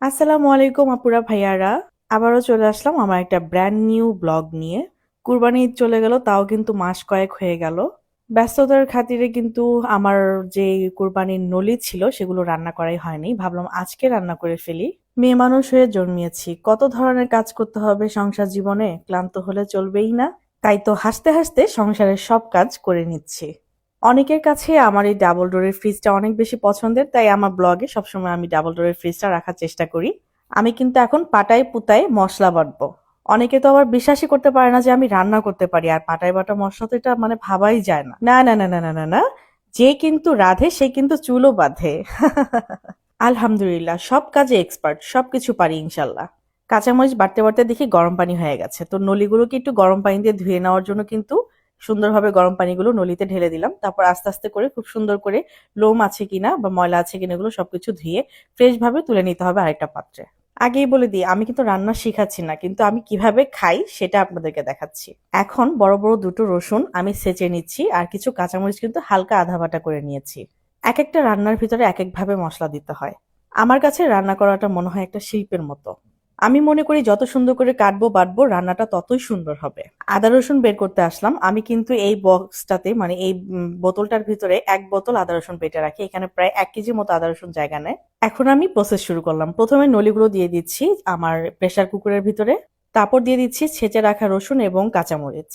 আসসালামু আলাইকুম আপুরা ভাইয়ারা। আবারও চলে আসলাম আমার একটা ব্র্যান্ড নিউ ব্লগ নিয়ে। কুরবানি ঈদ চলে গেল, তাও কিন্তু মাস কয়েক হয়ে গেল। ব্যস্ততার খাতিরে কিন্তু আমার যে কুরবানির নলি ছিল সেগুলো রান্না করাই হয়নি। ভাবলাম আজকে রান্না করে ফেলি। মেয়ে মানুষ হয়ে জন্মিয়েছি, কত ধরনের কাজ করতে হবে সংসার জীবনে, ক্লান্ত হলে চলবেই না। তাই তো হাসতে হাসতে সংসারের সব কাজ করে নিচ্ছি। অনেকের কাছে আমার এই ডাবল ডোরের ফ্রিজটা অনেক বেশি পছন্দের, তাই আমার ব্লগে সবসময় আমি ডাবল ডোরের ফ্রিজটা রাখার চেষ্টা করি। আমি কিন্তু এখন পাটায় পুতায় মশলা বাটবো। অনেকে তো আবার বিশ্বাসই করতে পারে না যে আমি রান্না করতে পারি, আর পাটায় বাটা মশলা তো এটা মানে ভাবাই যায় না। না না না না না না না, যে কিন্তু রাধে সে কিন্তু চুলও বাঁধে। আলহামদুলিল্লাহ, সব কাজে এক্সপার্ট, সবকিছু পারি ইনশাল্লাহ। কাঁচামরিচ বাটতে বাটতে দেখি গরম পানি হয়ে গেছে, তো নলিগুলোকে একটু গরম পানি দিয়ে ধুয়ে নেওয়ার জন্য কিন্তু সুন্দরভাবে গরম পানিগুলো নলিতে ঢেলে দিলাম। তারপর আস্তে আস্তে করে খুব সুন্দর করে লোম আছে কিনা বা ময়লা আছে কিনা এগুলো সবকিছু ধুয়ে ফ্রেশ ভাবে তুলে নিতে হবে আরেকটা পাত্রে। আগেই বলে দিই, আমি কিন্তু রান্না শিখাচ্ছি না, কিন্তু আমি কিভাবে খাই সেটা আপনাদেরকে দেখাচ্ছি। এখন বড় বড় দুটো রসুন আমি ছেঁচে নিচ্ছি, আর কিছু কাঁচামরিচ কিন্তু হালকা আধা বাটা করে নিয়েছি। এক একটা রান্নার ভিতরে এক একভাবে মশলা দিতে হয়। আমার কাছে রান্না করাটা মনে হয় একটা শিল্পের মতো। আমি মনে করি যত সুন্দর করে কাটবো বাটবো রান্নাটা ততই সুন্দর হবে। আদা রসুন বের করতে আসলাম। আমি কিন্তু এই বক্সটাতে মানে এই বোতলটার ভিতরে 1 বোতল আদা রসুন বেটে রাখি। এখানে প্রায় 1 কেজি মতো আদা রসুন জায়গা নেয়। এখন আমি প্রসেস শুরু করলাম। প্রথমে নলিগুলো দিয়ে দিচ্ছি আমার প্রেসার কুকারের ভিতরে। তারপর দিয়ে দিচ্ছি ছেঁচে রাখা রসুন এবং কাঁচামরিচ।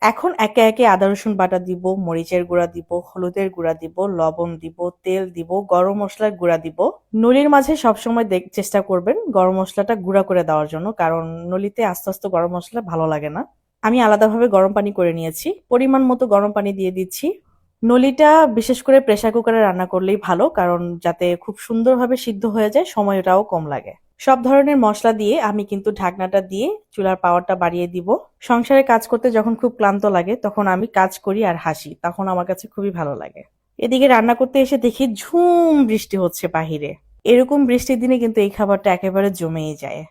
এখন একে একে আদা রসুন বাটা দিব, মরিচের গুঁড়া দিব, হলুদের গুঁড়া দিব, লবণ দিব, তেল দিব, গরম মশলার গুঁড়া দিব। নলির মাঝে সবসময় চেষ্টা করবেন গরম মশলাটা গুঁড়া করে দেওয়ার জন্য, কারণ নলিতে আস্তে আস্তে গরম মশলা ভালো লাগে না। আমি আলাদাভাবে গরম পানি করে নিয়েছি, পরিমাণ মতো গরম পানি দিয়ে দিচ্ছি। নলিটা বিশেষ করে প্রেসার কুকারে রান্না করলেই ভালো, কারণ যাতে খুব সুন্দরভাবে সিদ্ধ হয়ে যায়, সময়টাও কম লাগে। সব ধরনের মশলা দিয়ে আমি কিন্তু ঢাকনাটা দিয়ে চুলার পাওয়ারটা বাড়িয়ে দিব। সংসারে কাজ করতে যখন খুব ক্লান্ত লাগে তখন আমি কাজ করি আর হাসি, তখন আমার কাছে খুবই ভালো লাগে। এদিকে রান্না করতে এসে দেখি ঝুম বৃষ্টি হচ্ছে বাহিরে। এরকম বৃষ্টির দিনে কিন্তু এই খাবারটা একেবারে জমেই যায়।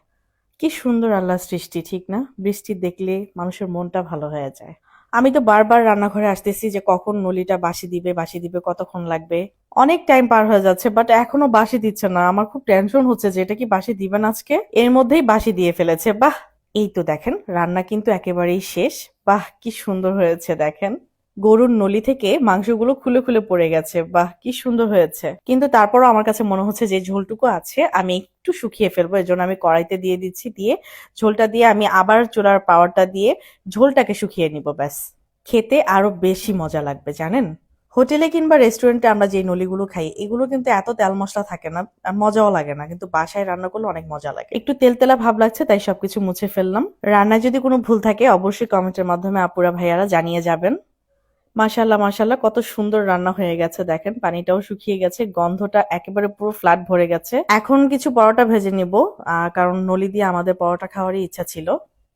কি সুন্দর আল্লাহর সৃষ্টি, ঠিক না? বৃষ্টি দেখলে মানুষের মনটা ভালো হয়ে যায়। আমি তো বারবার রান্নাঘরে আসতেছি যে কখন নলিটা বাসি দিবে, বাসি দিবে, কতক্ষণ লাগবে। অনেক টাইম পার হয়ে যাচ্ছে, বাট এখনো বাসি দিচ্ছে না। আমার খুব টেনশন হচ্ছে যে এটা কি বাসি দিবেন আজকে। এর মধ্যেই বাসি দিয়ে ফেলেছে। বাহ! এই তো দেখেন রান্না কিন্তু একেবারেই শেষ। বাহ, কি সুন্দর হয়েছে দেখেন। গরুর নলি থেকে মাংসগুলো খুলে খুলে পড়ে গেছে। বাহ, কি সুন্দর হয়েছে। কিন্তু তারপরও আমার কাছে মনে হচ্ছে যে ঝোলটুকু আছে আমি একটু শুকিয়ে ফেলবো, এজন্য আমি কড়াইতে দিয়ে দিচ্ছি। দিয়ে ঝোলটা দিয়ে আমি আবার চুলার পাওয়ারটা দিয়ে ঝোলটাকে শুকিয়ে নিব, ব্যাস। খেতে আরো বেশি মজা লাগবে জানেন। হোটেলে কিংবা রেস্টুরেন্টে আমরা যে নলিগুলো খাই এগুলো কিন্তু এত তেল মশলা থাকে না, আর মজাও লাগে না, কিন্তু বাসায় রান্না করলে অনেক মজা লাগে। একটু তেল তেলা ভাব লাগছে, তাই সবকিছু মুছে ফেললাম। রান্নায় যদি কোনো ভুল থাকে অবশ্যই কমেন্টের মাধ্যমে আপুরা ভাইয়ারা জানিয়ে যাবেন। মাশাল্লাহ মাশাল্লাহ, কত সুন্দর রান্না হয়ে গেছে দেখেন। পানিটাও শুকিয়ে গেছে, গন্ধটা একেবারে পুরো ফ্ল্যাট ভরে গেছে। এখন কিছু পরোটা ভেজে নিব, কারণ নলি দিয়ে আমাদের পরোটা খাওয়ারই ইচ্ছা ছিল।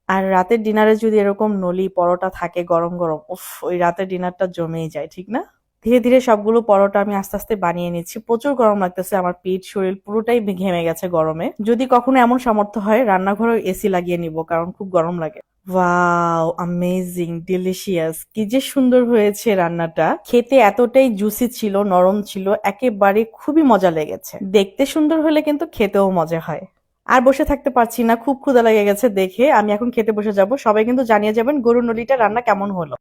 আর রাতের ডিনারে যদি এরকম নলি পরোটা থাকে গরম গরম, উফ, ওই রাতের ডিনারটা জমেই যায়, ঠিক না? ধীরে ধীরে সবগুলো পরোটা আমি আস্তে আস্তে বানিয়ে নিচ্ছি। প্রচুর গরম লাগতেছে, আমার পিঠ শরীর পুরোটাই ঘেমে গেছে গরমে। যদি কখনো এমন সামর্থ্য হয় রান্নাঘরে এসি লাগিয়ে নিব, কারণ খুব গরম লাগে। ওয়াও, অ্যামেজিং, ডিলিশিয়াস, কি যে সুন্দর হয়েছে রান্নাটা। খেতে এতটাই জুসি ছিল, নরম ছিল, একেবারে খুবই মজা লেগেছে। দেখতে সুন্দর হলে কিন্তু খেতেও মজা হয়। আর বসে থাকতে পারছি না, খুব ক্ষুধা লেগে গেছে দেখে। আমি এখন খেতে বসে যাব। সবাই কিন্তু জানিয়ে যাবেন গরুর নলিটা রান্না কেমন হলো।